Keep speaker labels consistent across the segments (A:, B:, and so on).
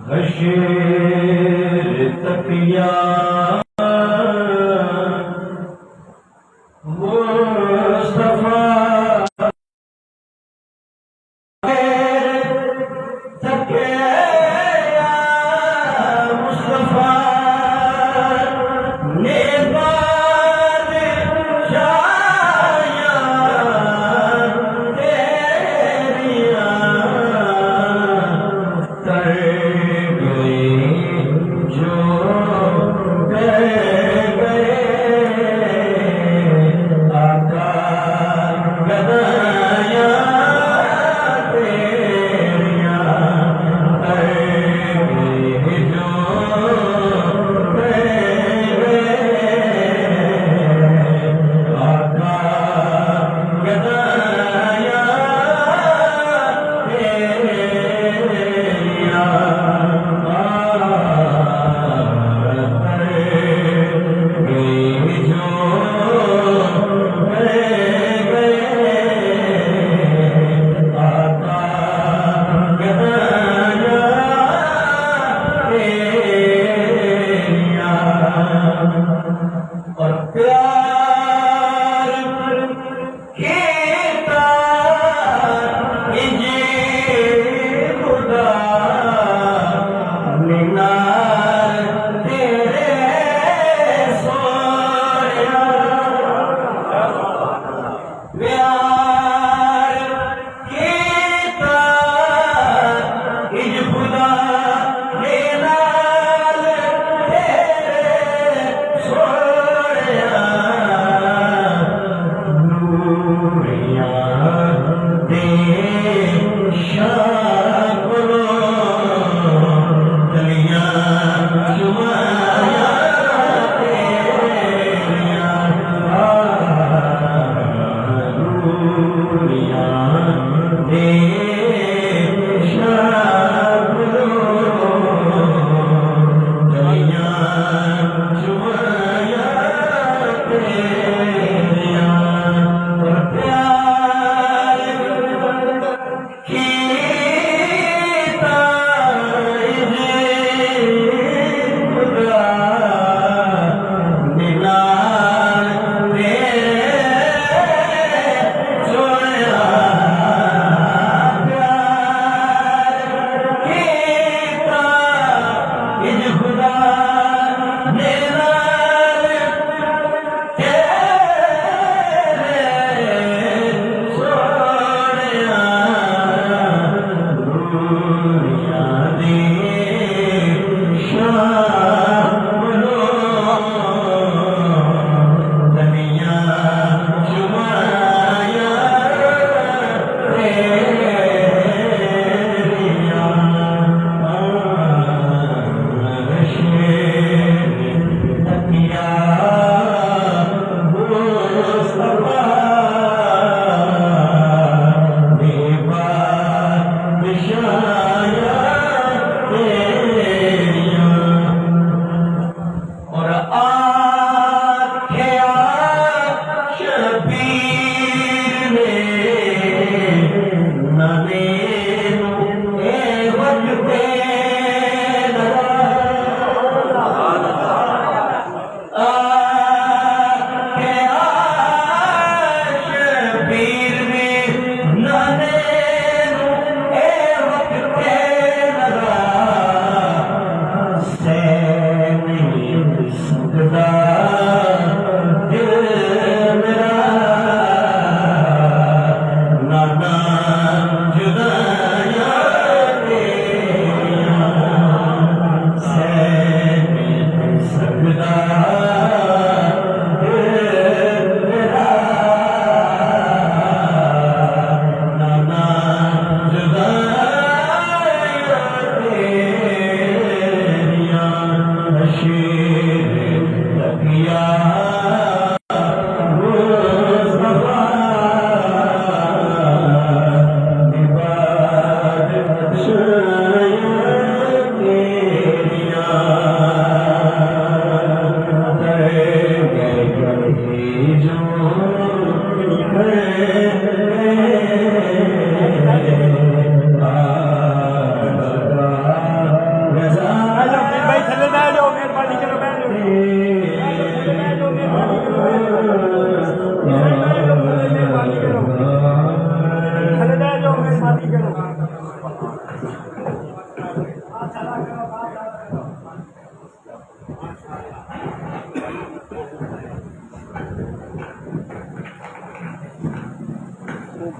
A: بشیر تقیہ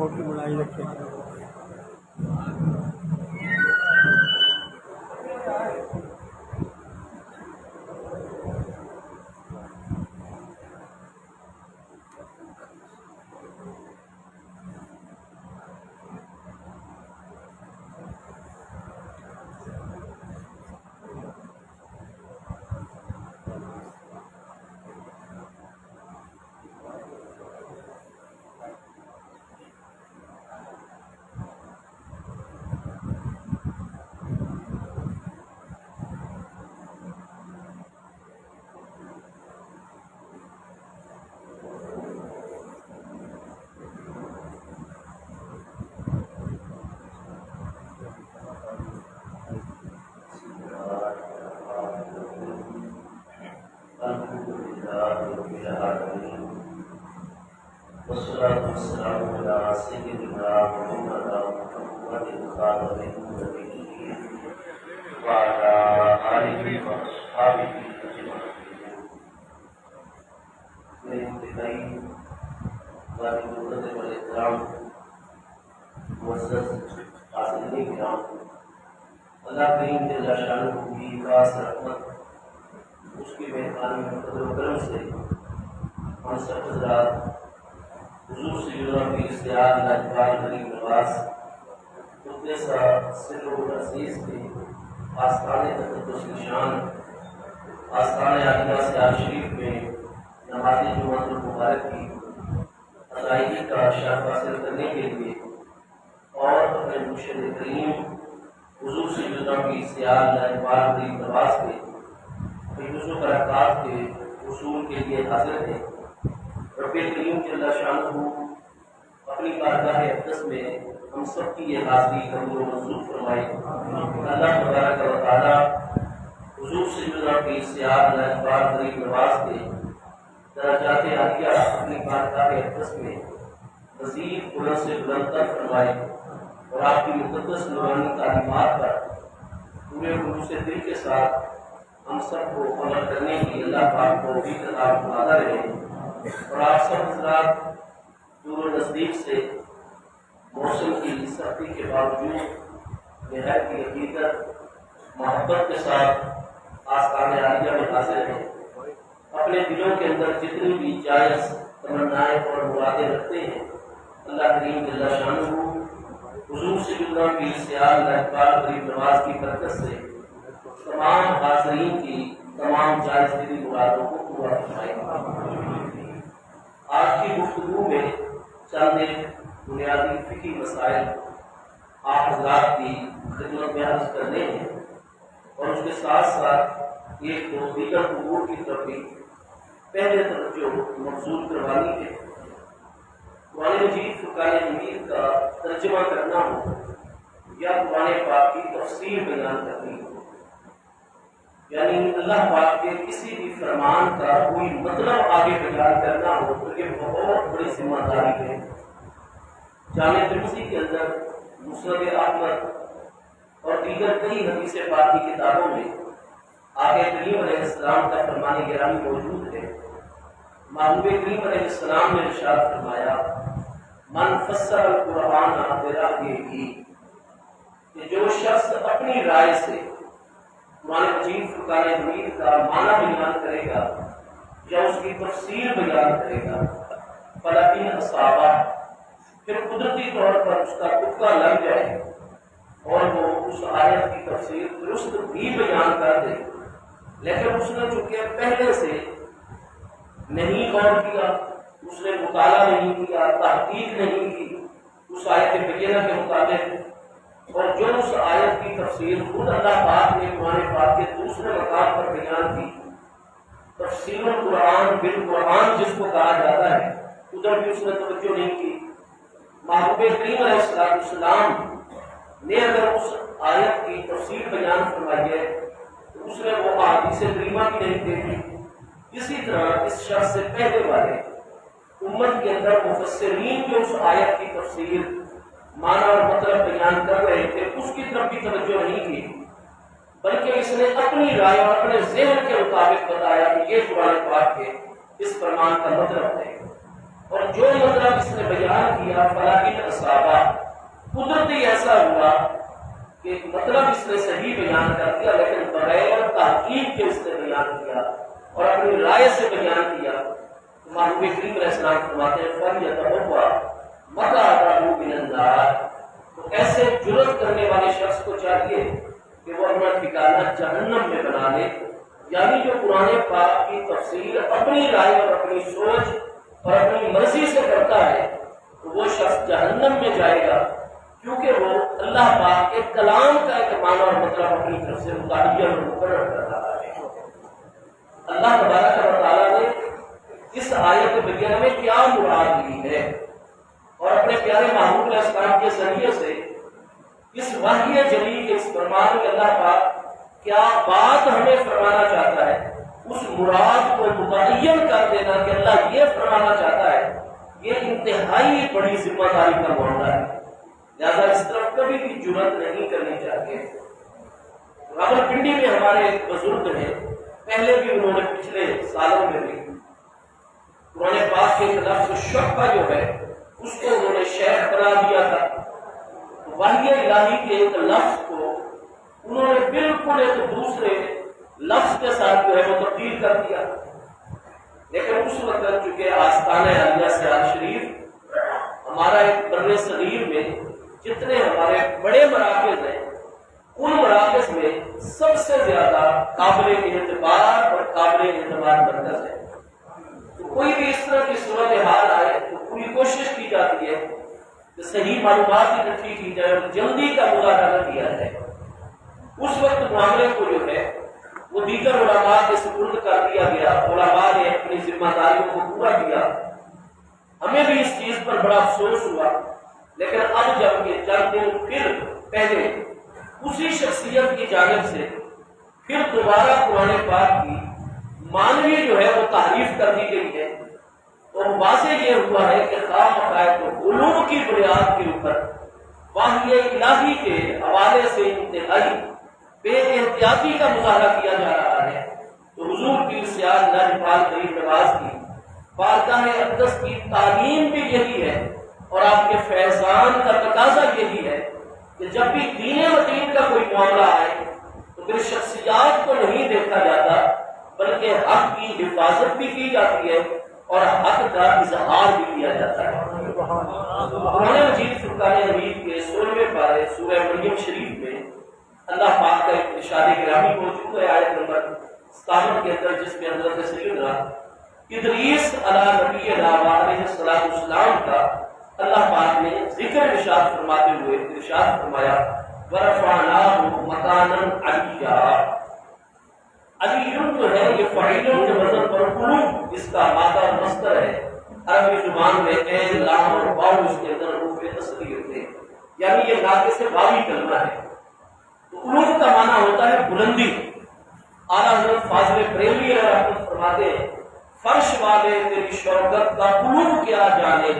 A: چھوٹی بڑائی رکھے
B: والصلاة والسلام على سيدنا مولانا محمد خاتم النبيين وعلى آله وأصحابه أجمعين. میرے متقین واجب القدر والاحترام معزز حاضرین کرام، اللہ کریم جل شانہ کی خاص رحمت، اس کی مہربانی اور قدر و کرم سے ہم سب حضرات حضور سیدنا کی اشتیاق لاجواب غریب نواز قدس سر و عزیز کے آستان تقدس نشان آستان عالیہ سیال شریف میں نماز جمعہ المبارک کی ادائیگی کا شرف حاصل کرنے کے لیے اور اپنے مرشد کریم حضور سیدنا کی اشتیاق لاجواب غریب نواز کے حفظ و برکات کے حصول کے لیے حاضر ہیں۔ رب کریم جل شانہ اپنی بارگاہ اقدس میں ہم سب کی یہ حاضری قبول و منظور فرمائے۔ اللہ تبارک و تعالی حضور سیدنا کی اشتیاق لاجواب غریب نواز کے درجات عالیہ اپنی بارگاہ اقدس میں مزید بلند سے بلندتر فرمائے اور آپ کی مقدس نورانی تعلیمات پر پورے خلوص دل کے ساتھ ہم سب کو عمل کرنے کی اللہ پاک کو بھی خطاب فرماتا رہے اور آپ سب حضرات دور و نزدیک سے موسم کی سختی کے باوجود نہایت کی عقیدت محبت کے ساتھ آستان عالیہ میں حاضر ہیں۔ اپنے دلوں کے اندر جتنی بھی جائز تمنائیں اور مرادیں رکھتے ہیں، اللہ کریم جل شانہ حضور سیدنا کی اشتیاق لاجواب غریب نواز کی برکت سے تمام حاضرین کی تمام جائز دلی مرادوں کو پورا فرمائے۔ آج کی گفتگو میں چند ایک بنیادی فقہی مسائل آپ حضرات کی خدمت میں عرض کرنے ہیں اور اس کے ساتھ ساتھ ایک دو دیگر امور کی طرف بھی پہلے توجہ مبذول کروانی ہے۔ قرآن مجید فرقان حمید کا ترجمہ کرنا ہو یا قرآن پاک کی تفسیر بیان کرنی ہو، یعنی اللہ پاک کے کسی بھی فرمان کا کوئی مطلب آگے بیان کرنا ہو تو یہ بہت بڑی ذمہ داری ہے۔ جامع ترمذی کے اندر، مسند احمد اور دیگر کئی حدیث پاک کی کتابوں میں آقا کریم علیہ السلام کا فرمان گرامی موجود ہے۔ محبوب کریم علیہ السلام نے ارشاد فرمایا، من فسر القرآن برأیہ، کہ جو شخص اپنی رائے سے قرآن مجید فرقان حمید کا معنی بیان کرے گا یا اس کی تفسیر بیان کرے گا، فلقین اصحابہ، پھر قدرتی طور پر اس کا تکا لگ جائے اور وہ اس آیت کی تفسیر درست بھی بیان کر دے، لیکن اس نے چونکہ پہلے سے نہیں غور کیا، اس نے مطالعہ نہیں کیا، تحقیق نہیں کی اس آیت بینہ کے مطابق، اور جو اس آیت کی تفسیر خود اللہ پاک نے قرآن پاک کے دوسرے مقام پر بیان کی، تفسیر القرآن بالقرآن جس کو کہا جاتا ہے، ادھر بھی اس نے توجہ نہیں کی۔ محبوب کریم علیہ السلام نے اگر اس آیت کی تفسیر بیان فرمائی ہے تو اس نے وہ احادیث کریمہ بھی نہیں دیکھی۔ اسی طرح اس شخص سے پہلے والے امت کے اندر مفسرین جو اس آیت کی تفسیر معنی اور مطلب بیان کر رہے تھے، اس کی طرف بھی توجہ نہیں کی، بلکہ اس نے اپنی رائے اور اپنے ذہن کے مطابق بتایا کہ یہ قرآن پاک کے اس فرمان کا مطلب ہے، اور جو مطلب اس نے بیان کیا فلاحی اصابہ قدرتی ایسا ہوا کہ مطلب اس نے صحیح بیان کر دیا لیکن بغیر تحقیق کے اس نے بیان کیا اور اپنی رائے سے بیان کیا. محبوب کریم علیہ السلام فرماتے ہیں فَلْيَتَبَوَّأْ مَقْعَدَهُ مِنَ النَّارِ. تو ایسے جرأت کرنے والے شخص کو چاہیے کہ وہ اپنا ٹھکانہ جہنم میں بنا لے. یعنی جو قرآن پاک کی تفسیر اپنی رائے اور اپنی سوچ اور اپنی مرضی سے کرتا ہے تو وہ شخص جہنم میں جائے گا، کیونکہ وہ اللہ پاک کے کلام کا ایک معنی اور مطلب اپنی طرف سے متعین اور مقرر کر رہا ہے. اللہ تبارک و تعالیٰ نے اس آیت بینہ میں کیا مراد لی ہے اور اپنے پیارے محبوب علیہ السلام کے ذریعے سے اس وحی جلی کے اس فرمان میں اللہ پاک کیا بات ہمیں فرمانا چاہتا ہے، اس مراد کو متعین کر دینا کہ اللہ یہ فرمانا چاہتا ہے، یہ انتہائی بڑی ذمہ داری کا معاملہ ہے. لہٰذا اس طرف کبھی بھی جرأت نہیں کرنی چاہیے. راولپنڈی میں ہمارے ایک بزرگ ہیں، پہلے بھی انہوں نے پچھلے سالوں میں بھی قرآن پاک کے لفظ شعبہ جو ہے اس کو انہوں نے شیخ قرار دیا تھا. وحی الہی کے ایک لفظ کو انہوں نے بالکل ایک دوسرے لفظ کے ساتھ جو ہے وہ تبدیل کر دیا. لیکن اس وقت چونکہ آستانہ عالیہ سیال شریف ہمارا ایک بر صغیر میں جتنے ہمارے بڑے مراکز ہیں ان مراکز میں سب سے زیادہ قابل اعتبار اور قابل اعتبار مرکز ہے. تو کوئی بھی اس طرح کی صورتحال آئے تو پوری کوشش کی جاتی ہے کہ صحیح معلومات اکٹھی کی جائے اور جلدی کا مظاہرہ کیا جائے. اس وقت معاملے کو جو ہے وہ دیگر علماء کے سپرد کر دیا گیا. علماء نے اپنی ذمہ داریوں کو پورا کیا. ہمیں بھی اس چیز پر بڑا افسوس ہوا. لیکن اب جب یہ چند دن پھر پہلے اسی شخصیت کی جانب سے پھر دوبارہ قرآن پاک کی معنوی جو ہے وہ تعریف کر دی گئی ہے تو واضح یہ ہوا ہے کہ خام عقائد و علوم کی بنیاد کے اوپر وحی الہی کے حوالے سے انتہائی بے احتیاطی کا مظاہرہ کیا جا رہا ہے. تو حضور کی سیاد ناجپال غریب نواز کی بارگاہ اقدس کی تعلیم بھی یہی ہے اور آپ کے فیضان کا تقاضا یہی ہے کہ جب بھی دین متین کا کوئی معاملہ آئے تو پھر شخصیات کو نہیں دیکھا جاتا بلکہ حق کی حفاظت بھی کی جاتی ہے اور حق کا اظہار بھی کیا جاتا ہے. قرآن مجید فرقان حمید کے 16ویں پارے سورہ مریم شریف میں اللہ پاک کا ایک ارشاد گرامی موجود ہے آیت نمبر 57 کے اندر، جس میں حضرت سیدنا ادریس علیہ نبینا علیہ السلام کا اللہ پاک نے ذکر ارشاد فرماتے ہوئے ارشاد فرمایا وَرَفَعْنَاهُ مَكَانًا عَلِيًّا. علی جو ہے یہ فعیلوں کے وزن پر قلوب اس کا مادہ مصدر ہے. عربی زبان میں عین لام اور واو اس کے اندر حروف تصغیر تھے، یعنی یہ ناقص واوی کلمہ ہے. تو قلوب کا معنی ہوتا ہے بلندی. اعلیٰ حضرت فاضل بریلوی رحمت فرماتے ہیں فرش والے تیری شوکت کا قلوب کیا جانے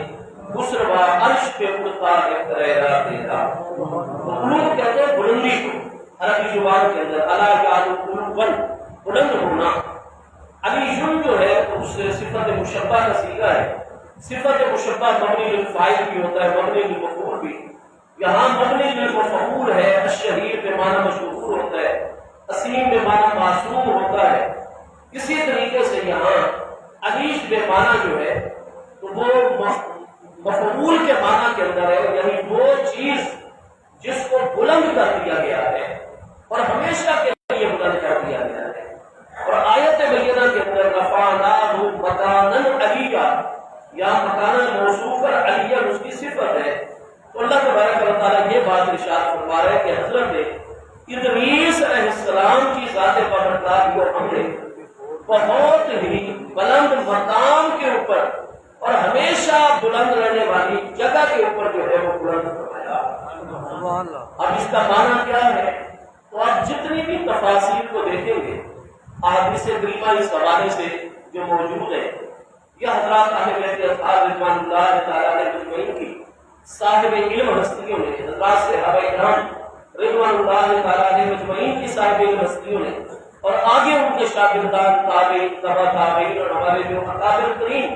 B: بسروا عرش پہ اڑتا ہے تیرا تیرا. قلوب کہتے ہیں بلندی کو عربی زبان کے اندر. الا یعلو قلوبن بلند ہونا. علی جو ہے اس سے صفت مشبہ کا صیغہ ہے. صفت مشبہ مبنی للفاعل بھی ہوتا ہے مبنی للمفعول بھی. یہاں مبنی للمفعول ہے. الشہیر بے معنی مشہور ہوتا ہے، اسیم بے معنی معصوم ہوتا ہے. اسی طریقے سے یہاں علیش بے معنی جو ہے تو وہ مفعول کے معنی کے اندر ہے، یعنی وہ چیز جس کو بلند کر دیا گیا ہے اور ہمیشہ کے لیے بلند کر دیا گیا ہے. اور آیت بینہ کے اندر رفعناہ مکانا علیہ یا مکانا موصوف پر علیہ اس کی صفت ہے. تو اللہ تبارک و تعالیٰ یہ بات ارشاد فرما رہا ہے کہ حضرت ادریس علیہ السلام کی ذات بابرکات کو ہم نے بہت ہی بلند مقام کے اوپر اور ہمیشہ بلند رہنے والی جگہ کے اوپر جو ہے وہ بلند فرمایا. اب اس کا معنی کیا ہے؟ تو آپ جتنی بھی تفاصیل کو دیکھیں گے احادیث کریمہ اس حوالے سے جو موجود ہے یہ حضرات اہل بیت اطہار رضوان اللہ تعالیٰ علیہ اجمعین کی صاحب علم ہستیوں نے، حضرات صحابہ کرام رضوان اللہ تعالیٰ علیہ اجمعین کی صاحب علم ہستیوں نے اور آگے ان کے شاگردان تابعین تبع تابعین اور ہمارے جو اکابر ترین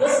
B: 10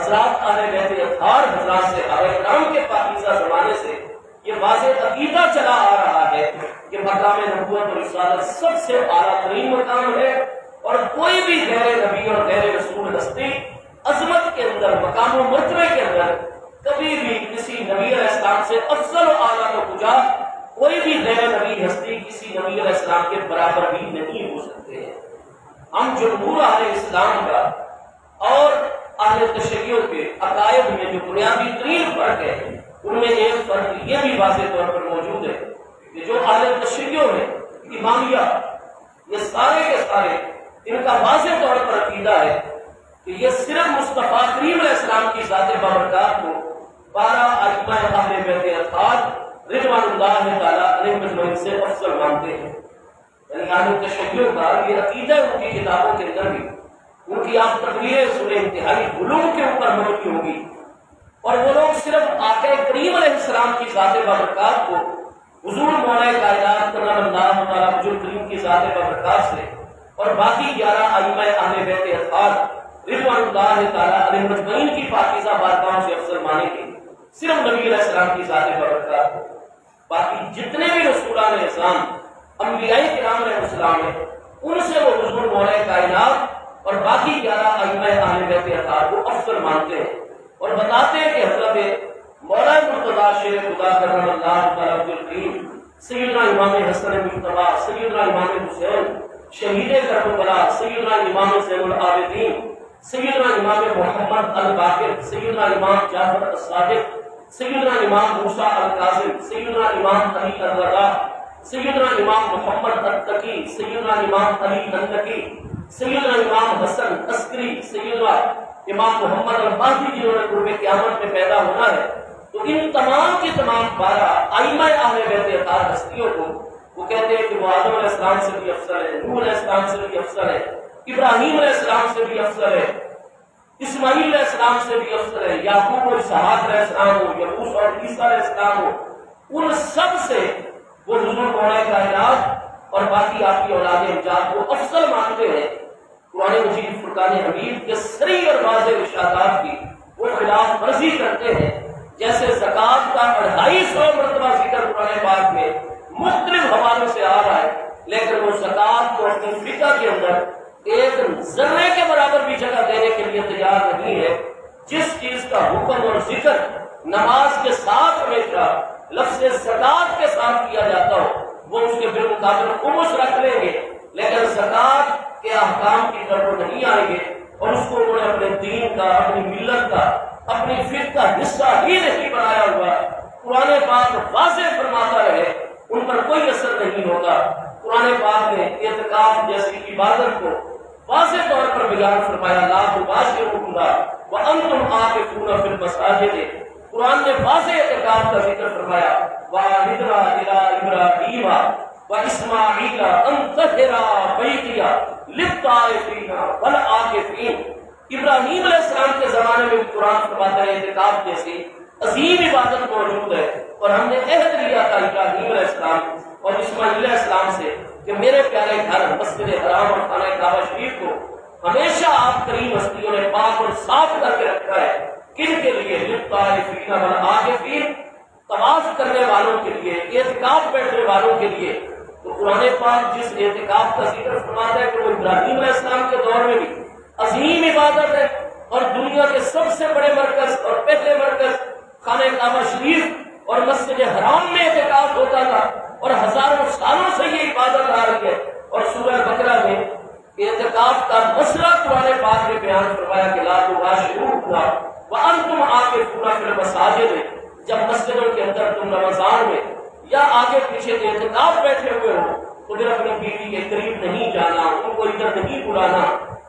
B: حضرات اہل بیت اطہار حضرات سے صحابہ کرام کے پاکیزہ زمانے سے یہ واضح عقیدہ چلا آ رہا ہے کہ مقام نبوت اور رسالت سب سے اعلیٰ ترین مقام ہے، اور کوئی بھی غیر نبی اور غیر رسول ہستی عظمت کے اندر، مقام و مرتبے کے اندر کبھی بھی کسی نبی علیہ السلام سے افضل و اعلیٰ کو پوچھا، کوئی بھی غیر نبی ہستی کسی نبی علیہ السلام کے برابر بھی نہیں ہو سکتے ہیں۔ ہم جمہور اہل اسلام کا اور اہل تشیع کے عقائد میں جو بنیادی ترین فرق ہے، ان میں ایک فرق یہ بھی واضح طور پر موجود ہے کہ جو اہل تشیع ہے، امامیہ، یہ سارے کے سارے ان کا واضح طور پر عقیدہ ہے کہ یہ صرف مصطفیٰ کریم علیہ السلام کی ذات بابرکات کو 12 ائمہ اہل بیت اطہار رضوان اللہ تعالیٰ علیہ مجمعین سے افضل مانتے ہیں۔ یعنی اہل تشیع کا یہ عقیدہ ان کی کتابوں کے اندر بھی، ان کی آپ تقریریں سنیں، انتہائی علوم کے اوپر مبنی ہوگی، اور وہ لوگ صرف آقا کریم علیہ السلام کی ذات بابرکات کو حضور مولا کائنات کرم اللہ تعالیٰ وجل کریم کی ذات بابرکات سے اور باقی 11 ائمہ اہل بیت اطہار رضوان اللہ تعالیٰ علیہ مجمعین کی پاکیزہ بارگاہوں سے افضل مانیں گے، صرف نبی علیہ السلام کی ذات بابرکات کو۔ باقی جتنے بھی رسولان اعظام، انبیاء کرام علیہ السلام ہیں، ان سے وہ حضور مولا کائنات اور باقی 11 ائمہ اہل بیت اطہار کو افضل مانتے ہیں، اور بتاتے ہیں کہ حضرت مولا مرتضیٰ شیر خدا کرم اللہ تعالیٰ الکریم سیدنا امام حسن مجتبیٰ، سیدنا امام حسین شہید کربلا، سیدنا امام زین العابدین، سیدنا امام محمد الباقر، سیدنا امام جعفر الصادق، سیدنا امام موسیٰ الکاظم، سیدنا امام علی الرضا، سیدنا امام محمد التقی، سیدنا امام علی النقی، سیدنا امام حسن عسکری، سیدنا امام محمد المہدی جنہوں نے قرب قیامت میں پیدا ہونا ہے۔ تو ان تمام کے تمام 12 ائمہ اہل بیت اطہار ہستیوں کو وہ کہتے ہیں کہ وہ آدم علیہ السلام سے بھی افضل ہے، نوح علیہ السلام سے بھی افضل ہے، ابراہیم علیہ السلام سے بھی افضل ہے، اسماعیل علیہ السلام سے بھی افضل ہے، یعقوب اور اسحاق علیہ السلام ہو، یعقوب اور عیسیٰ علیہ السلام ہو، ان سب سے وہ حضور مولا کائنات اور باقی آپ کی اولاد امجاد کو افضل مانتے ہیں۔ قرآن مجید فرقان حمید کے صریح اور واضح ارشادات کی وہ خلاف ورزی کرتے ہیں، جیسے زکوٰۃ کا 250 مرتبہ ذکر قرآن پاک میں مختلف حوالوں سے آ رہا ہے، لیکن وہ زکوٰۃ کو اپنی فقہ کے اندر ایک ذرے کے برابر بھی جگہ دینے کے لیے تیار نہیں ہے۔ جس چیز کا حکم اور ذکر نماز کے ساتھ ہمیشہ لفظ زکوٰۃ کے ساتھ کیا جاتا ہو، وہ اس کے بالمقابل خمس رکھ لیں گے، لیکن زکوٰۃ کے احکام کی طرف نہیں آئیں گے، اور اس کو انہوں نے اپنے دین کا، اپنی ملت کا، اپنی فقہ کا حصہ ہی نہیں بنایا ہوا۔ قرآن پاک واضح فرماتا ہے، ان پر کوئی اثر نہیں ہوتا۔ قرآن پاک نے اعتکاف جیسی عبادت کو واضح طور پر بیان فرمایا، لا تباشرون وانتم عاکفون فی المساجد۔ قرآن نے واضح اعتکاف کا ذکر فرمایا، وعہدنا الی ابراہیم واسماعیل ان طہرا بیتی للطائفین والعاکفین۔ ابراہیم علیہ السلام کے زمانے میں قرآن فرماتا ہے اعتکاف جیسی عظیم عبادت موجود ہے، اور ہم نے عہد لیا تھا ابراہیم علیہ السلام اور اسماعیل علیہ السلام سے کہ میرے پیارے گھر مسجد حرام اور خانہ کعبہ شریف کو ہمیشہ آپ کریم ہستیوں نے پاک اور صاف کر کے رکھا ہے۔ کن کے لیے؟ للطائفین والعاکفین، طواف کرنے والوں کے لیے، اعتکاف بیٹھنے والوں کے لیے۔ تو قرآن پاک جس اعتکاف کا ذکر فرماتا ہے کہ وہ ابراہیم علیہ السلام کے دور میں بھی عظیم عبادت ہے، اور دنیا کے سب سے بڑے مرکز اور پہلے مرکز خانہ کعبہ شریف اور مسجد حرام میں اعتکاف ہوتا تھا، اور ہزاروں سالوں سے یہ عبادت آ رہی ہے۔ اور سورہ بقرہ میں اعتکاف کا مسئلہ قرآن پاک نے بیان فرمایا کہ لا تباشرون وانتم عاکفون فی المساجد۔ جب مسجدوں کے اندر تم رمضان میں یا آگے پیچھے اعتکاف بیٹھے ہوئے ہو تو پھر اپنی بیوی کے قریب نہیں جانا، ان کو ادھر نہیں بلانا۔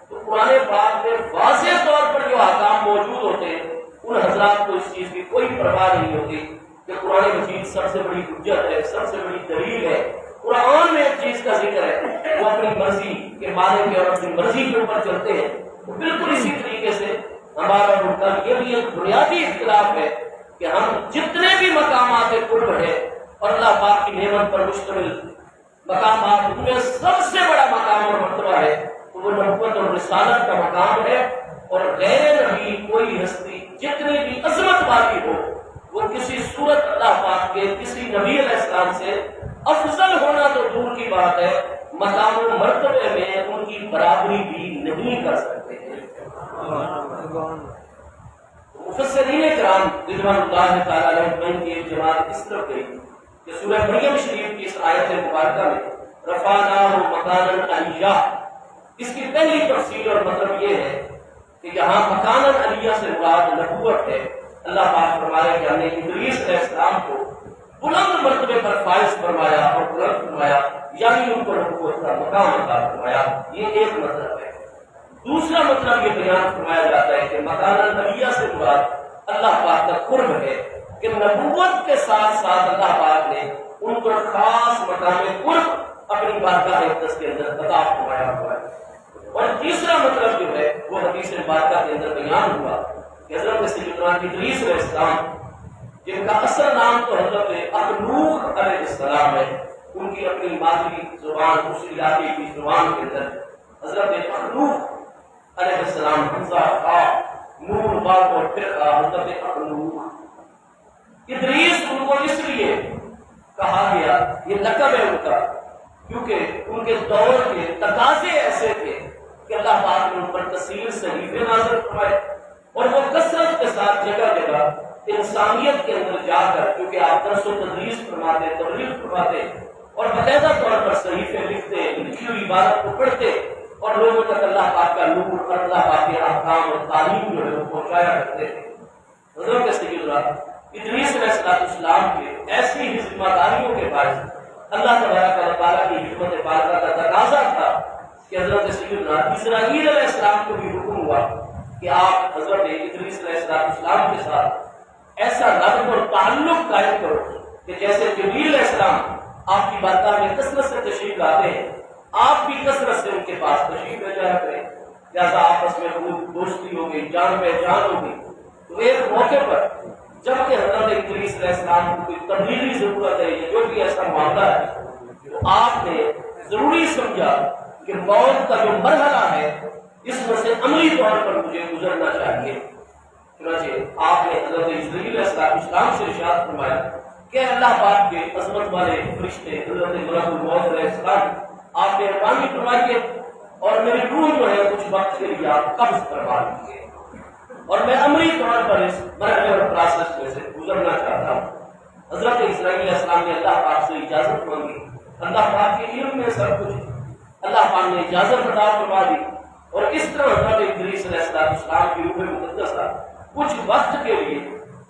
B: تو قرآن پاک میں واضح طور پر جو احکام موجود ہوتے ہیں، ان حضرات کو اس چیز کی کوئی پرواہ نہیں ہوتی کہ قرآن مجید سب سے بڑی حجت ہے، سب سے بڑی دلیل ہے۔ قرآن میں ایک چیز کا ذکر ہے، وہ اپنی مرضی کے مانیں گے اور اپنی مرضی کے اوپر چلتے ہیں۔ تو بالکل اسی طریقے سے ہمارا ان کا یہ بھی ایک بنیادی اختلاف ہے کہ ہم جتنے بھی مقامات قرب ہیں اور اللہ پاک کی نعمت پر مشتمل مقامات، ان میں سب سے بڑا مقام اور مرتبہ ہے تو وہ نبوت اور رسالت کا مقام ہے، اور غیر نبی کوئی ہستی جتنی بھی عظمت والی ہو وہ کسی صورت اللہ پاک کے کسی نبی علیہ السلام سے افضل ہونا تو دور کی بات ہے، مقام و مرتبے میں ان کی برابری بھی نہیں کر سکتے ہیں۔ مفسرین کرام رضوان اللہ تعالی علیہم کی ایک جماعت اس طرح گئی کہ سورہ مریم شریف کی اس آیت مبارکہ میں رفعناہ مکانا علیہ، اس کی پہلی تفسیر اور مطلب یہ ہے کہ یہاں مکانا علیہ سے مراد نبوت ہے۔ اللہ پاک فرمایا کہ ہم نے ادریس علیہ السلام کو بلند مرتبے پر فائز فرمایا اور بلند فرمایا، یعنی ان کو نبوت کا مقام عطا فرمایا، یہ ایک مطلب ہے۔ دوسرا مطلب یہ بیان فرمایا جاتا ہے کہ مکانا علیہ سے مراد اللہ پاک کا قرب ہے کہ نبوت کے ساتھ ساتھ اللہ پاک نے ان کو خاص مقام قرب اپنی بارگاہ اقدس کے اندر عطا فرمایا ہوا ہے۔ اور تیسرا مطلب جو ہے وہ حدیث مبارکہ کے اندر بیان ہوا کہ حضرت سیدنا ادریس علیہ السلام، جن کا اصل نام تو حضرت اخنوخ علیہ السلام ہے، ان کی اپنی مادری زبان اس علاقے کی زبان کے اندر حضرت اخنوخ علیہ السلام، حمزہ خا نور باب اور پھر حضرت اخنوخ۔ ادریس ان کو اس لیے کہا گیا، یہ لقب ہے ان کا، کیونکہ ان کے دور کے تقاضے ایسے تھے کہ اللہ پاک نے ان پر تسلیل صحیفے نازل فرمائے، اور وہ کثرت کے ساتھ جگہ جگہ انسانیت کے اندر جا کر، کیونکہ آپ درس و تدریس فرماتے، تبلیغ فرماتے اور باقاعدہ طور پر صحیفے لکھتے، لکھی ہوئی عبارت کو پڑھتے اور لوگوں تک اللہ پاک کا نور اور اللہ پاک کے احکام اور تعلیم جو ہے وہ پہنچایا کرتے تھے۔ حضرت سیدنا ادریس علیہ السلام کے ایسی ہی ذمہ داریوں کے باعث اللہ تبارک و تعالیٰ کی حکمت بالغہ کا تقاضا تھا کہ حضرت سیدنا اسرائیل علیہ السلام کو بھی حکم ہوا کہ آپ حضرت ادریس علیہ السلام کے ساتھ ایسا ربط اور تعلق قائم کرو کہ جیسے جبریل علیہ السلام آپ کی بارگاہ میں کثرت سے تشریف لاتے ہیں، آپ بھی کثرت سے ان کے پاس تشریف لے جایا کریں، لہٰذا آپس میں خوب دوستی ہو گئی، جان پہچان ہو گئی۔ تو ایک موقع پر جب کہ حضرت ادریس علیہ السلام کو کوئی تبلیغی ضرورت ہے یا جو بھی ایسا معاملہ ہے، تو آپ نے ضروری سمجھا کہ موت کا جو مرحلہ ہے اس میں سے عملی طور پر مجھے گزرنا چاہیے۔ چنانچہ آپ نے حضرت اسرائیل علیہ السلام سے ارشاد فرمایا کہ اللہ پاک کے عظمت والے فرشتے حضرت ملک الموت علیہ السلام، آپ نے مہربانی فرمائیے اور میری روح جو ہے کچھ وقت کے لیے آپ قبض کروا لیجیے، اور میں عملی طور پر اس مرحلے اور پروسیس میں سے گزرنا چاہتا ہوں۔ حضرت اسرائیل علیہ السلام نے اللہ پاک سے اجازت مانگی، اللہ پاک کے علم میں سب کچھ اللہ پاک نے اجازت عطا فرما دی، اور اس طرح حضرت ادریس علیہ السلام کی روح مقدسہ کچھ وقت کے لیے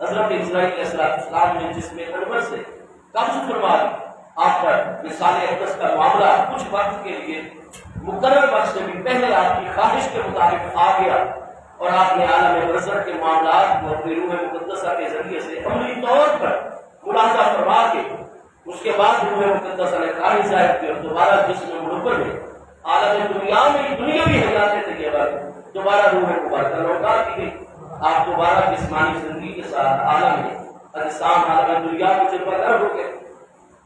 B: حضرت اسرائیل علیہ السلام نے جسم انور سے قبض فرما لی۔ آپ پر مثال اقدس کا معاملہ کچھ وقت کے لیے مقرر وقت سے بھی پہلے آپ کی خواہش کے مطابق آ گیا، اور آپ نے عالم برزخ کے معاملات کو اپنی روح مقدسہ کے ذریعے سے عملی طور پر ملاحظہ فرما کے اس کے بعد روح مقدسہ نے خواہش ظاہر کی اور دوبارہ جسم منور میں عالم دنیا میں دنیاوی حیات طیبہ دوبارہ روح مبارکہ لوٹا دی گئی۔ آپ دوبارہ جسمانی زندگی کے ساتھ عالم اجسام عالم دنیا کو جلوگر ہو گئے۔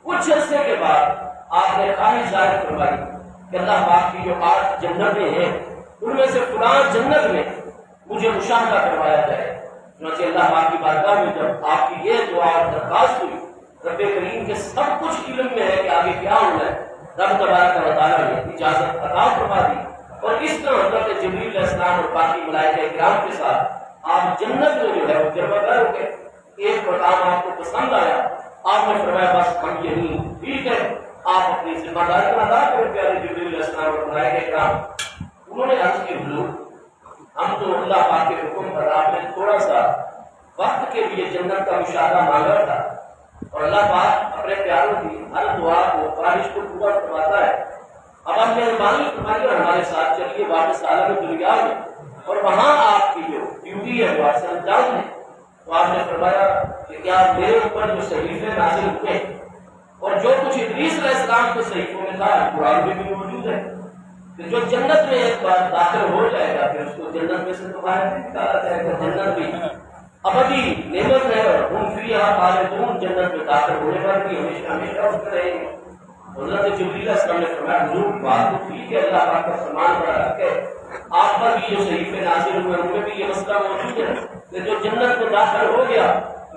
B: کچھ عرصے کے بعد آپ نے خواہش ظاہر فرمائی کہ اللہ پاک کی جو 8 جنتیں ہیں ان میں سے فلاں جنت میں مجھے مشاہدہ کروایا جائے۔ چنانچہ اللہ پاک کی بارگاہ میں جب آپ کی یہ دعا اور درخواست ہوئی، رب کریم کے سب کچھ علم میں ہے کہ آگے کیا ہونا ہے، رب تبارک و تعالیٰ نے اجازت عطا فرما دی، اور اس طرح حضرت جبریل علیہ السلام اور باقی ملائکہ کرام کے ساتھ آپ جنت میں جو ہے وہ جلوگر ہو گئے۔ ایک مقام آپ کو پسند آیا، آپ نے فرمایا بس ہم یہی ٹھیک ہے، آپ اپنی ذمہ داری کو ادا کریں۔ پیارے جبریل علیہ السلام اور ملائکہ کرام انہوں نے عرض کی حضور ہم تو اللہ پاک کے حکم پر آپ نے تھوڑا سا وقت کے لیے جنت کا مشاہدہ مانگا تھا، اور اللہ پاک اپنے پیاروں کی ہر دعا کو خواہش کو پورا کرواتا ہے۔ اب آپ مہربانی فرمائیے اور ہمارے ساتھ چلیے واپس عالم دنیا میں، اور وہاں آپ کی جو ڈیوٹی ہے وہ آپ سے انجام ہے۔ تو آپ نے فرمایا کہ کیا میرے اوپر جو صحیفے نازل ہوئے اور جو کچھ ادریس علیہ السلام کے صحیفوں میں تھا قرآن میں بھی موجود ہے کہ جو جنت میں ایک بار داخل ہو جائے گا پھر اس کو جنت میں سے تو باہر نہیں نکالا جائے گا۔ جنت بھی ابدی نعمت ہے اور ہم فیہا خالدون، جنت میں داخل ہونے پر بھی ہمیشہ ہمیشہ اس میں رہیں گے۔ حضرت جبریل علیہ السلام نے فرمایا حضور بات تو ٹھیک ہے، اللہ پاک کا فرمان بڑا حق ہے، آپ پر بھی جو صحیفے نازل ہوئے ان میں بھی یہ مسئلہ موجود ہے کہ جو جنت میں داخل ہو گیا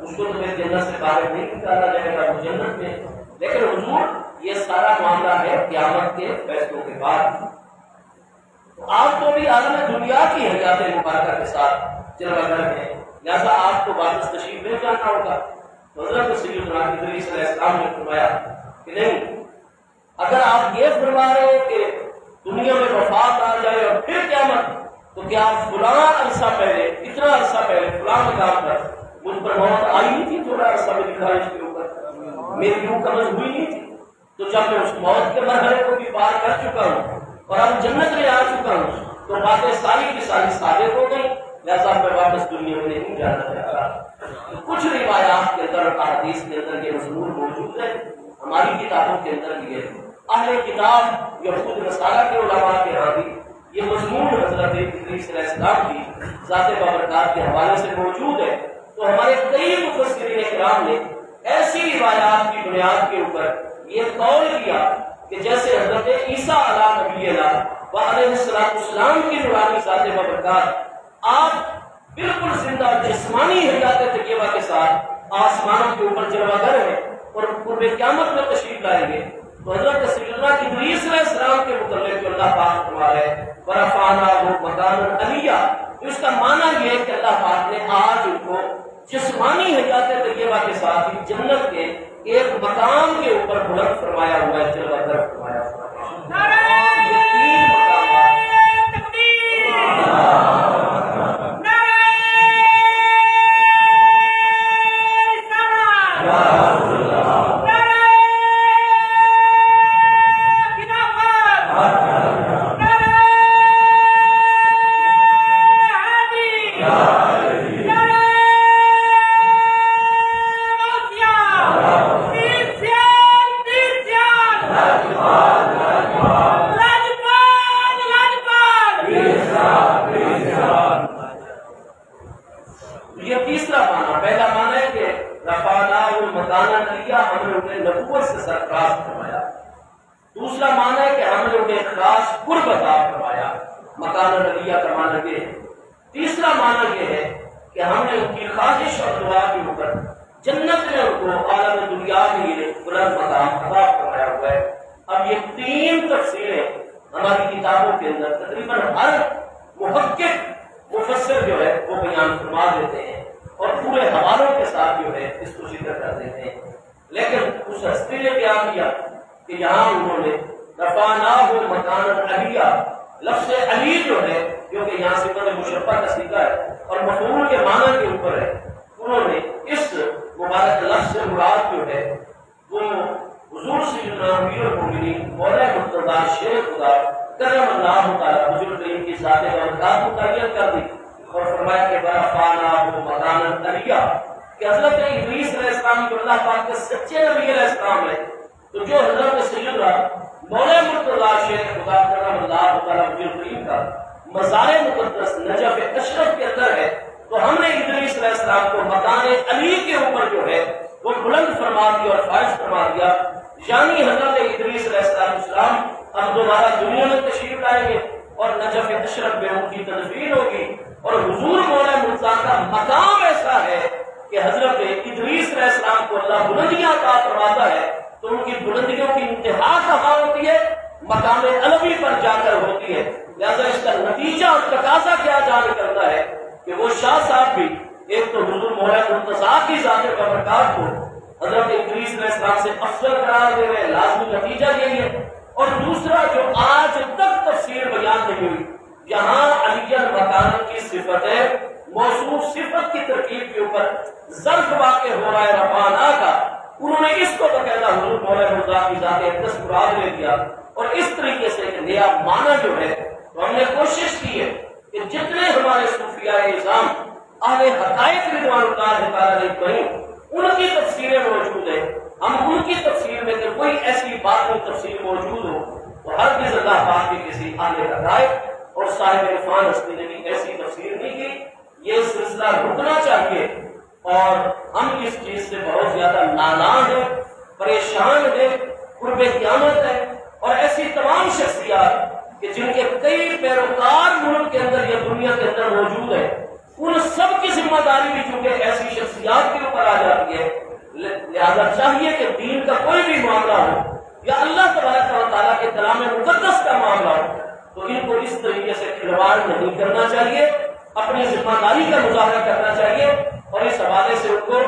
B: اس کو تو جنت سے باہر نہیں نکالا جائے گا، وہ جنت میں۔ لیکن حضور یہ سارا معاملہ ہے قیامت کے فیصلوں کے بعد۔ آپ تو بھی عالم دنیا کی حیات مبارکہ کے ساتھ چلوا کر ہیں، لہٰذا آپ کو واپس تشریف لے جانا ہوگا۔ تو حضرت سیدنا ادریس علیہ السلام نے فرمایا کہ نہیں، اگر آپ یہ فرما رہے ہو کہ دنیا میں وفات آ جائے اور پھر قیامت، تو کیا فلاں عرصہ پہلے، اتنا عرصہ پہلے فلاں مقام پر مجھ پر موت آئی نہیں تھی؟ تھوڑا عرصہ میں لکھا ہے اس کے اوپر، میری روح قبض ہوئی نہیں تھی؟ تو جب میں اس موت کے مرحلے کو بھی پار کر چکا ہوں اور اب جنت میں آ چکا ہوں تو باتیں ساری کی ساری ثابت ہو گئی، لہٰذا میں واپس دنیا میں نہیں جانا چاہتا۔ تو کچھ روایات کے اندر اور احادیث کے اندر یہ مضمون موجود ہے، ہماری کتابوں کے اندر بھی ہے۔ اہل کتاب یہود نصارہ کے علماء کے ہاں بھی یہ مضمون حضرت ادریس علیہ السلام کی ذات بابرکات کے حوالے سے موجود ہے۔ تو ہمارے کئی مفسرین کرام نے ایسی روایات کی بنیاد کے اوپر یہ قول کیا کہ جیسے حضرت عیسیٰ علیہ نبی اللہ علیہ السلام کی نورانی ذات بابرکات آپ بالکل زندہ جسمانی حیات طیبہ کے ساتھ آسمانوں کے اوپر جلوہ گر ہیں اور قرب قیامت میں تشریف لائیں گے، تو حضرت سیدنا ادریس علیہ السلام کے متعلق جو اللہ پاک فرما رہے ہیں وَرَفَعْنَاهُ مَكَانًا عَلِيًّا، اس کا معنی یہ ہے کہ اللہ پاک نے آج ان کو جسمانی حیات طیبہ کے ساتھ ہی جنت کے ایک مقام کے اوپر بلند فرمایا ہوا ہے، جلوہ گر فرمایا ہوا ہے۔ یہ تین مقامات تیسرا معنی یہ ہے کہ ہم نے ان کی خواہش اور دعا کے اوپر جنت میں ان کو عالم دنیا کے لیے بلند مقام عطا فرمایا ہوا ہے۔ اب یہ تین تفسیریں ہماری کتابوں کے اندر تقریباً ہر محقق مفسر جو ہے وہ بیان فرما دیتے ہیں اور پورے حوالوں کے ساتھ جو ہے اس کو ذکر کر دیتے ہیں، لیکن اس ہستی نے کیا کیا کہ یہاں انہوں نے رفعناہ مکانا علیہ، لفظ علی جو ہے جو کہ یہاں صفت مشبہ کا صیغہ ہے اور مفعول کے معنی کے اوپر ہے، انہوں نے اس مبارک لفظ سے مراد جو ہے وہ حضور سیدنا امیر المومنین مولا مرتضیٰ شیر خدا کرم اللہ تعالیٰ حضور کریم کی ذات بابرکات متعین کر دی اور فرمایا کہ رفعناہ مکانا علیہ، کہ حضرت ادریس علیہ السلام جو اللہ پاک کے سچے نبی علیہ السلام ہے، تو جو حضرت سیدنا مولا مرتضیٰ شیر خدا کرم اللہ تعالیٰ حضور کریم کا مزار مقدس نجف اشرف کے اندر ہے، تو ہم نے ادریس علیہ السلام کو مکان علی کے اوپر جو ہے وہ بلند فرما دیا اور فائز فرما دیا، یعنی حضرت ادریس علیہ السلام اب دوبارہ دنیا میں تشریف لائیں گے اور نجف اشرف میں ان کی تدفین ہوگی، اور حضور مولا مرتضیٰ کا مقام ایسا ہے کہ حضرت ادریس علیہ السلام کو اللہ بلندیاں عطا فرماتا ہے، تو ان کی بلندیوں کی انتہا کہاں ہوتی ہے؟ مقام علوی پر جا کر ہوتی ہے۔ لہذا اس کا نتیجہ اور تقاضا کیا جا نکلتا ہے کہ وہ شاہ صاحب بھی ایک تو حضور مولا مرتضیٰ کی ذات بابرکات کو حضرت ادریس علیہ السلام سے افضل قرار دے رہے، لازمی نتیجہ یہی ہے، اور دوسرا جو آج تک تفسیر بیان نہیں ہوئی، یہاں علی مکان کی صفت ہے، موصوف صفت کی ترکیب کے اوپر ظرف واقع ہو رہا ہے رفعناہ کا، انہوں نے اس کو باقاعدہ حضور مولا مرتضیٰ کی ذات اقدس مراد لے دیا، اور اس طریقے سے ایک نیا معنی جو ہے تو ہم نے کوشش کی ہے کہ جتنے ہمارے صوفیاء اعظام اہل حقائق رضوان اللہ تعالیٰ علیہ ان کی تفسیریں موجود ہیں، ہم ان کی تفسیر میں کہ کوئی ایسی بات میں تفسیر موجود ہو تو ہرگز اللہ پاک کے کسی اہل حقائق اور صاحب عرفان ہستی نے بھی ایسی تفسیر نہیں کی۔ یہ سلسلہ رکنا چاہیے، اور ہم اس چیز سے بہت زیادہ نالاں ہیں، پریشان ہیں، قرب قیامت ہے، اور ایسی تمام شخصیات کہ جن کے کئی پیروکار ملک کے اندر یا دنیا کے اندر موجود ہیں، ان سب کی ذمہ داری بھی چونکہ ایسی شخصیات کے اوپر آ جاتی ہے، لہذا چاہیے کہ دین کا کوئی بھی معاملہ ہو یا اللہ تبارک و تعالیٰ کے کلام مقدس کا معاملہ ہو تو ان کو اس طریقے سے کھلواڑ نہیں کرنا چاہیے، اپنی ذمہ داری کا مظاہرہ کرنا چاہیے، اور اس حوالے سے ان کو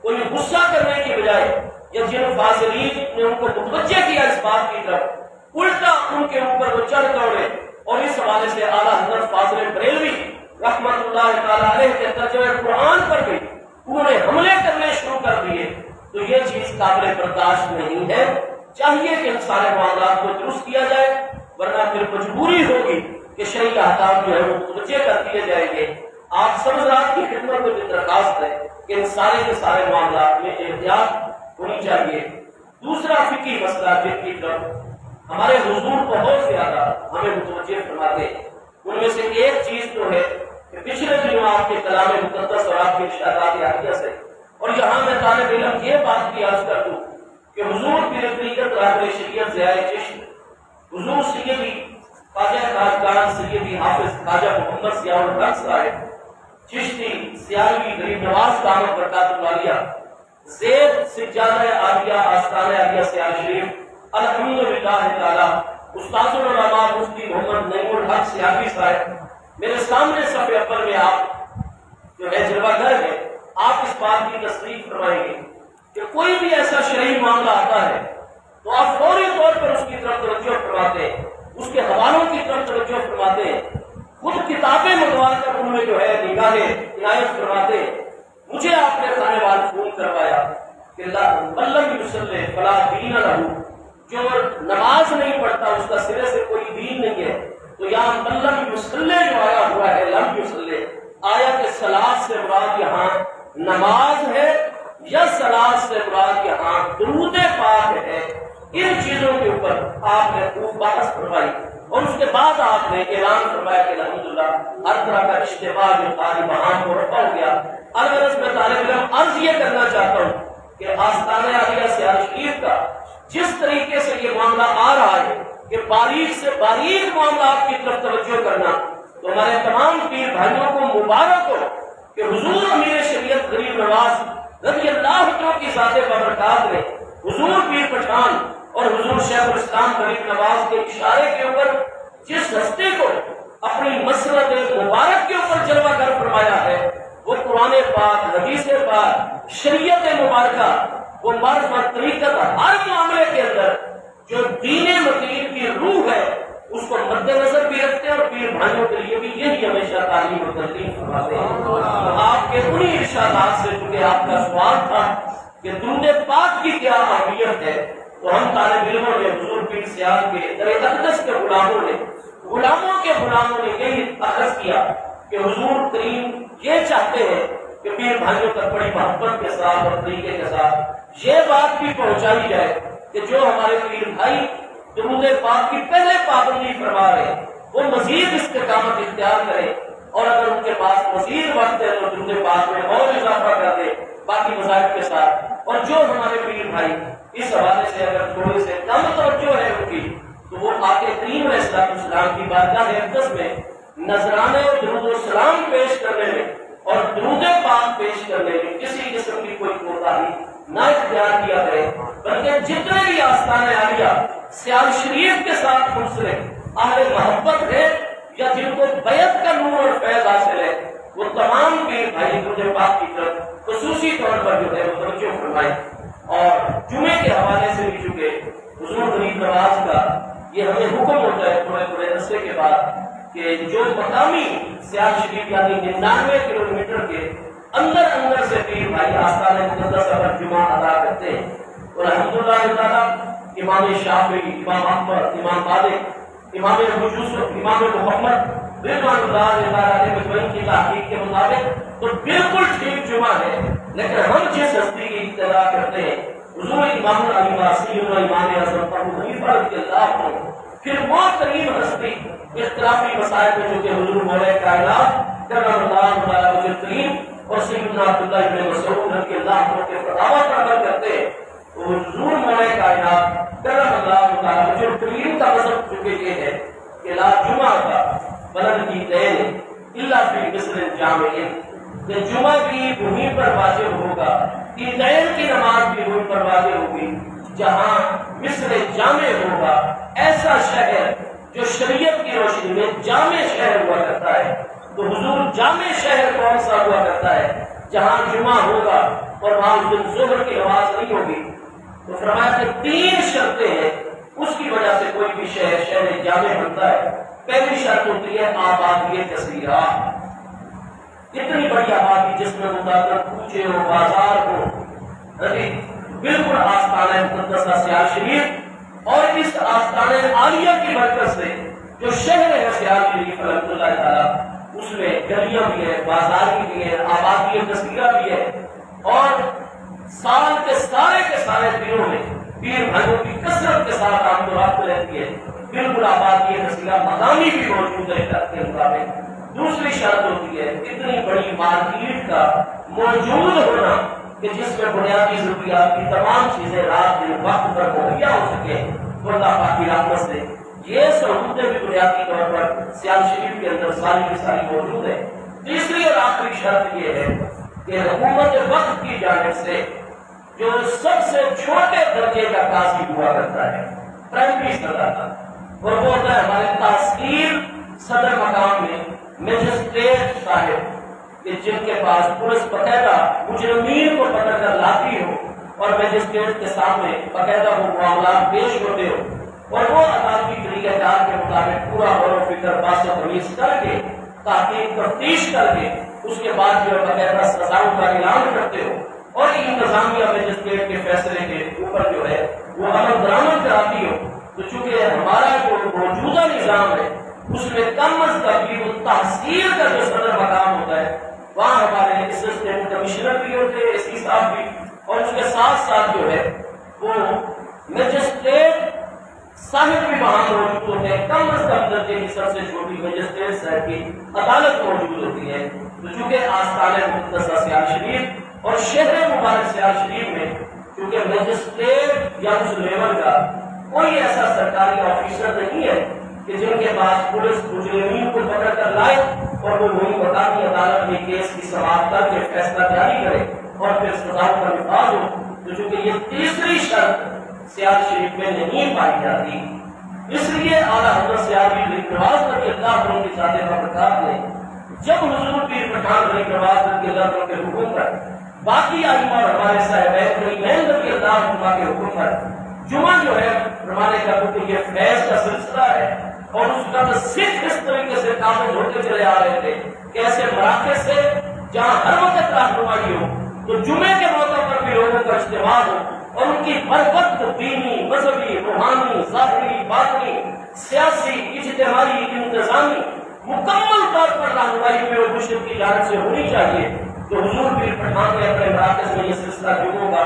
B: کوئی غصہ کرنے کی بجائے یا جن فاضلین نے ان کو متوجہ کیا اس بات کی طرف، الٹا ان کے اوپر وہ چڑھ دوڑے، اور اس حوالے سے اعلیٰ حضرت فاضل بریلوی رحمت اللہ تعالیٰ علیہ کے ترجمہ قرآن پر بھی انہوں نے حملے کرنے شروع کر دیے، تو یہ چیز قابل برداشت نہیں ہے۔ چاہیے کہ ان سارے معاملات کو درست کیا جائے، ورنہ پھر مجبوری ہوگی کہ شرعی احکام جو ہے وہ متوجہ کر دیے جائیں گے۔ آپ سب حضرات کی خدمت میں بھی درخواست ہے کہ ان سارے کے سارے معاملات میں احتیاط ہونی چاہیے۔ دوسرا فقہی مسئلہ جن کی طرف ہمارے حضور بہت زیادہ ہمیں متوجہ فرماتے ہیں، ان میں سے ایک چیز تو ہے کہ پچھلے دنوں آپ کے کلام مقدس اور آپ کے ارشادات عالیہ سے، اور یہاں میں طالب علم یہ بات کی عرض کر دوں کہ حضور پیر طریقت راہب شریعت ضیاء چشت حضور سیدی خواجہ تاجدار سیدی حافظ خواجہ محمد ضیاء الحق صاحب چشتی سیالوی غریب نواز دامت برکات العالیہ زید سجادہ عالیہ آستانہ عالیہ سیال شریف الحمدللہ تعالی استاد العلماء مفتی محمد نعیم الحق سیالوی صاحب میرے سامنے صف اول میں آپ جو ہے جلوہ گر ہے، آپ اس بات کی تصدیق فرمائیں گے کہ کوئی بھی ایسا شرعی معاملہ آتا ہے تو آپ فوری طور پر اس کی طرف توجہ فرماتے ہیں، اس کے حوالوں کی طرف توجہ فرماتے ہیں، خود کتابیں منگوا کر ان میں جو ہے نگاہیں عنایت فرماتے ہیں۔ مجھے آپ نے خانے وال فون کروایا کہ ملم یصلی فلا دین لہ، جو نماز نہیں پڑھتا اس کا سرے سے کوئی دین نہیں ہے، تو یہاں ملم یصلی جو آیا ہوا ہے لم یصلی، آیا کہ صلاۃ سے مراد یہاں نماز ہے یا صلاۃ سے مراد یہاں درود پاک ہے؟ ان چیزوں کے اوپر آپ نے خوب بحث فرمائی، اور اس کے بعد آپ نے اعلان فرمایا کہ الحمدللہ ہر طرح کا اشتباہ جو قاری بہان کو رفع ہو گیا۔ الغرض میں طالب علم عرض یہ کرنا چاہتا ہوں کہ آستانہ عالیہ سیال شریف کا جس طریقے سے یہ معاملہ آ رہا ہے کہ باریک سے باریک معاملات کی طرف توجہ کرنا، تو ہمارے تمام پیر بھائیوں کو مبارک ہو کہ حضور امیر شریعت غریب نواز رضی اللہ عنہ کی ذات بابرکات نے حضور پیر پٹھان اور حضور شیخ الاسلام غریب نواز کے اشارے کے اوپر جس ہستی کو اپنی مسرت مبارک کے اوپر جلوہ گر فرمایا ہے، وہ قرآن پاک، حدیث پاک، شریعت مبارکہ، وہ معرفت طریقت، ہر معاملے کے اندر جو دین متین کی روح ہے اس کو مد نظر بھی رکھتے ہیں، اور پیر بھائیوں کے لیے بھی یہی ہمیشہ تعلیم و ترغیب فرماتے ہیں۔ آپ کے انہی ارشادات سے چونکہ آپ کا سوال تھا کہ درود پاک کی کیا اہمیت ہے، تو ہم طالب علموں نے حضور پیر سیال کے در اقدس کے غلاموں نے یہی عرض کیا کہ حضور کریم یہ چاہتے ہیں کہ پیر بھائیوں تک بڑی محبت کے ساتھ اور طریقے کے ساتھ یہ بات بھی پہنچائی جائے کہ جو ہمارے پیر بھائی درود پاک کی پہلے پابندی فرما رہے ہیں وہ مزید استقامت اختیار کریں، اور اگر ان کے پاس مزید وقت ہے تو درود پاک میں اور اضافہ کر دیں باقی مذاہب کے ساتھ۔ اور جو ہمارے پیر بھائی اس حوالے سے اگر تھوڑے سے کم توجہ ہے ان کی، تو وہ آقا کریم علیہ السلام کی بارگاہ اقدس میں نذرانے اور درود و سلام پیش کرنے میں اور درود پاک پیش کرنے میں کسی قسم کی کوئی کوتاہی نہ اختیار کیا کرے، بلکہ جتنے بھی آستانہ عالیہ سیال شریف کے ساتھ منسلک اہل محبت ہے یا جن کو بیعت کا نور اور فیض حاصل ہے، وہ تمام پیر بھائی درود پاک کی طرف خصوصی طور پر جو ہے وہ توجہ فرمائیں۔ اور جمعے کے حوالے سے بھی چونکہ حضور غریب نواز کا یہ ہمیں حکم ہوتا ہے تھوڑے تھوڑے عرصے کے بعد کہ جو مقامی سیال شریف یعنی 99 کلومیٹر کے اندر سے پیر بھائی آستانہ مقدس پر جمعہ ادا کرتے ہیں، اور الحمدللہ تعالی امام شافعی، امام احمد، امام مالک، امام ابو یوسف، امام محمد رضوان اللہ تعالی مجمعین کی تحقیق کے مطابق تو بالکل ٹھیک جمعہ ہے، لیکن ہم جس ہستی کی ابتدا کرتے ہیں حضور امام العباسی و امام اعظم ابو حنیفہ رضی اللہ عنہ، پھر وہ قریب ہستی اختلافی مسائل میں جو کہ حضور مولا کائنات کرم اللہ تعالی وجہ کریم اور سیدنا عبداللہ ابن مسعود رضی اللہ عنہ کے فتاوی پر عمل کرتے ہیں، تو حضور مولا کائنات کرم اللہ تعالی وجہ کریم کا مذہب چونکہ یہ ہے کہ کہ لا جمعہ کا بلند کی دین اللہ فی مصر جامع، کہ جمعہ بھی وہیں پر واجب ہوگا، عیدین کی نماز بھی وہیں پر واجب ہوگی جہاں مصر جامع ہوگا، ایسا شہر جو شریعت کی روشنی میں جامع شہر ہوا کرتا ہے۔ تو حضور جامع شہر کون سا ہوا کرتا ہے؟ جہاں جمعہ ہوگا اور وہاں اس دن ظہر کی نماز نہیں ہوگی۔ تو فرمایا کہ 3 شرطیں ہیں، اس کی وجہ سے کوئی بھی شہر جامع بنتا ہے۔ پہلی شرط ہوتی ہے آبادی کثیرہ، اتنی بڑی آبادی جس میں متعدد کوچے ہو، بازار ہو، بالکل آستانہ مقدسہ سیال شریف، اور اس آستانہ عالیہ کی برکت سے جو شہر ہے سیال شریف رحمۃ اللہ تعالیٰ، اس میں گلیاں بھی ہے، بازار بھی ہے، آبادی کثیرہ بھی ہے، اور سال کے سارے دنوں میں پیر بھائیوں کی کثرت کے ساتھ آمد و رفت رہتی ہے، بالکل آبادی کثیرہ، مقامی بھی موجود ہے شرط کے مطابق۔ دوسری شرط ہوتی ہے اتنی بڑی مارکیٹ کا موجود ہونا کہ جس میں بنیادی ضروریات کی تمام چیزیں رات دن وقت پر مہیا ہو سکے، تو اللہ پاک کی رحمت سے یہ سہولتیں بھی بنیادی طور پر سیال شریف کے اندر ساری کی ساری موجود ہے۔ تیسری اور آخری شرط یہ ہے کہ حکومت وقت کی جانب سے جو سب سے چھوٹے درجے کا قاضی ہوا کرتا ہے، پرائمری سطح کا، اور وہ ہوتا ہے ہمارے تحصیل صدر مقام میں مجسٹریٹ صاحب، کہ جن کے پاس پولیس باقاعدہ مجرمین کو پکڑ کر لاتی ہو اور مجسٹریٹ کے سامنے باقاعدہ وہ معاملات پیش ہوتے ہو، اور وہ عدالتی طریقہ کار کے مطابق پورا غور و فکر بحث و تمیز کر کے تحقیق تفتیش کر کے اس کے بعد جو باقاعدہ سزاؤں کا اعلان کرتے ہو، اور انتظامیہ مجسٹریٹ کے فیصلے کے اوپر جو ہے وہ عمل درآمد کراتی ہو۔ تو چونکہ ہمارا جو موجودہ نظام ہے اس میں کم از کم بھی وہ تحصیل کا جو صدر مقام ہوتا ہے وہاں ہمارے اسسٹنٹ کمشنر بھی ہوتے ہیں، ایس پی صاحب بھی، اور اس کے ساتھ ساتھ جو ہے وہ مجسٹریٹ صاحب بھی وہاں موجود ہوتے ہیں۔ کم از کم درجے کی سب سے چھوٹی مجسٹریٹ صاحب کی عدالت موجود ہوتی ہے۔ تو چونکہ آستانہ مقدسہ سیال شریف اور شہر مبارک سیال شریف میں کیونکہ مجسٹریٹ یا اس لیول کا کوئی ایسا سرکاری آفیسر نہیں ہے کہ جن کے پاس پولیس مجرمین کو پکڑ کر لائے اور وہ وہی مقامی عدالت میں کیس کی سماعت کر کے فیصلہ جاری کرے اور پھر سزاؤں کا نفاذ ہو۔ تو چونکہ یہ تیسری شرط سیال شریف میں نہیں پائی جاتی، اس لیے اعلیٰ حضرت سیال شریف نواز رضی اللہ عنہ کی ذات برکات نے جب حضور پیر پٹھان رضی نواز رضی اللہ عنہ کے حکم پر باقی ائمہ اور ہمارے صاحبین رضی اللہ عنہ کے حکم پر جمعہ جو ہے فرمانے کا کیونکہ یہ فیض کا سلسلہ ہے اور اس کا سکھ اس طریقے سے کامل ہوتے چلے آ رہے تھے کہ ایسے مراکز سے جہاں ہر وقت رہنمائی ہو تو جمعے کے موقع پر بھی لوگوں کا اجتماع ہو اور ان کی ہر وقت دینی، مذہبی، روحانی، ظاہری، باطنی، سیاسی، اجتماعی، انتظامی مکمل طور پر رہنمائی میں اور مشرق کی جانب سے ہونی چاہیے۔ تو حضور پیر پٹھان نے اپنے مراکز میں یہ سلسلہ جمعوں کا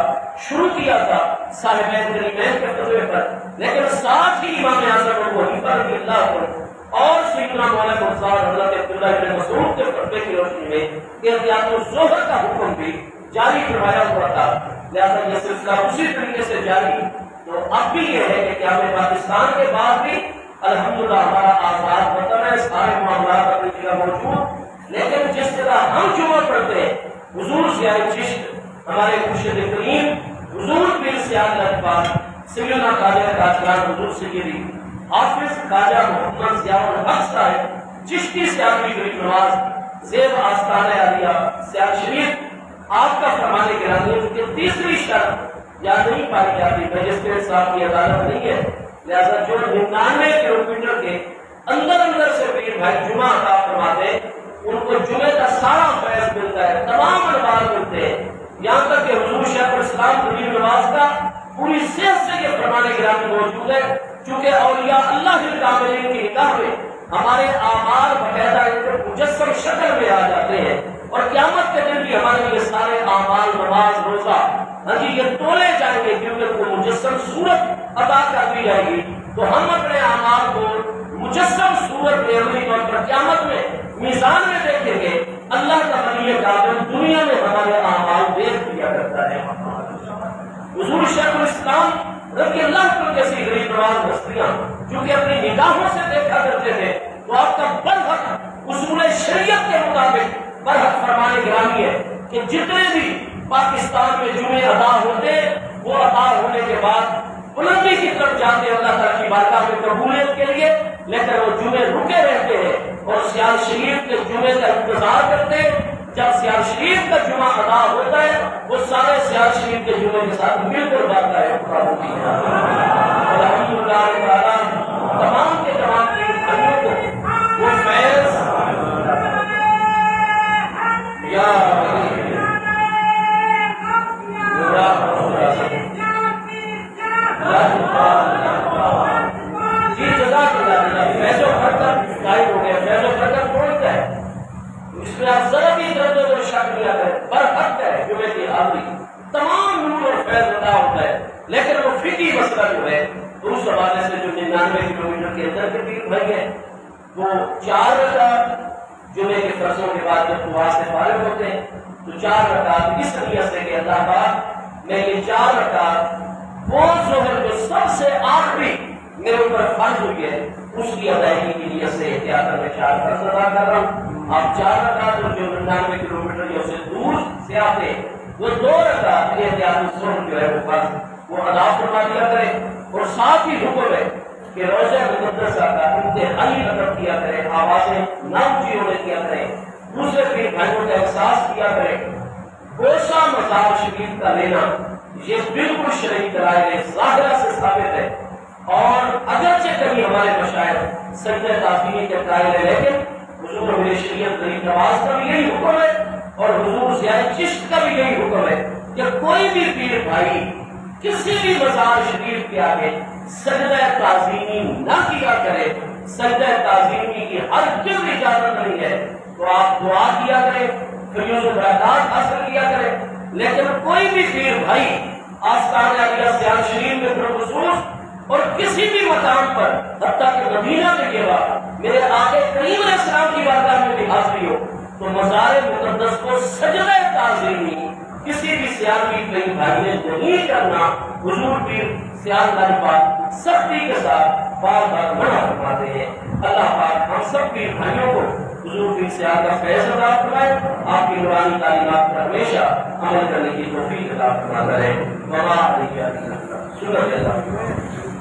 B: شروع کیا تھا صاحبین کریمین کے فضلے پر، لیکن ساتھ ہی امام اعظم ابو حنیفہ رضی اللہ عنہ اور سیدنا مولانا مختار حضرت عبداللہ ابن مسعود کے فتوے کی روشنی میں احتیاط الظہر کا حکم بھی جاری فرمایا ہوا تھا، لہٰذا یہ سلسلہ اسی طریقے سے جاری۔ تو اب بھی یہ ہے کہ کیا ہمیں پاکستان کے بعد بھی الحمدللہ ہمارا آزاد وطن ہے، سارے معاملات اپنی جگہ موجود، لیکن جس طرح ہم جمعہ پڑھتے ہیں حضور سیال چشت ہمارے مرشد کریم حضور پیر سیال اجبار سیدنا خواجہ قادیان حضور سیدی حافظ خواجہ محمد ضیاء الحق صاحب چشتی سیال غریب نواز زیب آستانہ عالیہ سیال شریف آپ کا فرمانے گرامی ہے کہ تیسری شرط یا نہیں پائی جاتی، مجسٹریٹ صاحب کی عدالت نہیں ہے، لہذا جو 99 کلومیٹر کے اندر سے پیر بھائی جمعہ عطا فرماتے ہیں ان کو جمعے کا سارا فیض ملتا ہے، تمام انوار ملتے ہیں، یہاں تک کہ حضور شیخ الاسلام غریب نواز کا پوری صحت سے یہ فرمانے گرامی موجود ہے، چونکہ اولیاء اللہ الکاملین کی نگاہ میں ہمارے اعمال باقاعدہ مجسم شکل میں آ جاتے ہیں اور قیامت کے دن بھی ہمارے یہ سارے اعمال، نماز، روزہ یہ تولے جائیں گے کیونکہ ان کو مجسم صورت عطا کر دی جائے گی۔ تو ہم اپنے اعمال کو مجسم صورت میں عملی طور پر قیامت میں میزان میں دیکھیں گے، اللہ کا ولی کامل دنیا میں ہمارے اعمال دیکھ دیا کرتا ہے۔ حضور شیخ الاسلام رضی اللہ عنہ جیسی غریب نواز ہستیاں جو کہ اپنی نگاہوں سے دیکھا کرتے تھے کہ جتنے بھی پاکستان میں جمعے ادا ہوتے وہ ادا ہونے کے بعد بلندی کی طرف جاتے ہیں اللہ تعالیٰ کی بارگاہ میں قبولیت کے لیے، لیکن وہ جمعے رکے رہتے ہیں اور سیال شریف کے جمعے کا انتظار کرتے ہیں۔ جب سیال شریف کا جمعہ ادا ہوتا ہے وہ سارے سیال شریف کے جمعے کے ساتھ مل کر باتا ہے۔ الحمدللہ تمام کے تمام بھائیوں کو وہ فیض یا جی جزاک اللہ فیض و برکت قائم ہو گیا۔ فیض و برکت پہنچتا ہے، اس میں آپ ذرا بھی درد و شک نہیں آتا ہے، برحق ہے جمعے کی حاضری، تمام نور اور فیض ادا ہوتا ہے۔ لیکن وہ فقہی مسئلہ جو ہے اس حوالے سے جو 99 کلومیٹر کے اندر کے پیر بھائی ہیں وہ 4 رکعت جمعے کے فرضوں کے بعد جب دعا سے فارغ ہوتے ہیں تو 4 رکعت اس نیت سے کہ اللہ پاک میں یہ 4 رکعت وہ ظہر جو سب سے آخری میرے اوپر فرض ہوئی ہے اس کی ادائیگی کی نیت سے احتیاط میں 4 فرض ادا کر رہا ہوں۔ آپ 4 رکعت جو 99 کلومیٹر یا اسے دور سے آتے وہ 2 رکعت احتیاط ظہر جو ہے وہ فرض وہ ادا فرما دیا کرے، اور ساتھ ہی حکم ہے کہ روزہ مقدسہ کا انتہائی ادب کیا کرے، آوازیں نہ اونچی ہونے دیا کرے، دوسرے پیر بھائیوں کا احساس کیا کرے۔ گوشہ مزار شریف کا لینا یہ بالکل شرعی دلائل ظاہرہ سے ثابت ہے، اور اگرچہ کبھی ہمارے مشاہد سجدہ تعظیمی کے قائل ہیں، لیکن حضور میرے شریعت غریب نواز کا بھی یہی حکم ہے اور حضور ضیاء چشت کا بھی یہی حکم ہے کہ کوئی بھی پیر بھائی کسی بھی مزار شریف کے آگے سجدہ تعظیمی نہ کیا کرے۔ سجدہ تعظیمی کی ہر جگہ اجازت نہیں ہے، تو آپ دعا کیا کریں، فیوز و برکات حاصل کیا کریں، لیکن کوئی بھی پیر بھائی آستان عالیہ سیال شریف میں بالخصوص اور کسی بھی مقام پر حتیٰ کہ مدینہ میں کے بعد میرے آقا کریم علیہ السلام کی بارگاہ میں بھی حاضری ہو تو مزار مقدس کو سجدہ تعظیمی کسی بھی سیاسی کئی بھائی نے نہیں کرنا، حضور پیر سیال بھائی پاک سختی کے ساتھ بار بار منع فرماتے ہیں۔ اللہ پاک ہم سب پیر بھائیوں کو حضور پیر سیال کا فیض عطا فرمائے، آپ کی نورانی تعلیمات پر ہمیشہ عمل کرنے کی توفیق عطا فرماتا رہے۔ وما علیہ سنت اللہ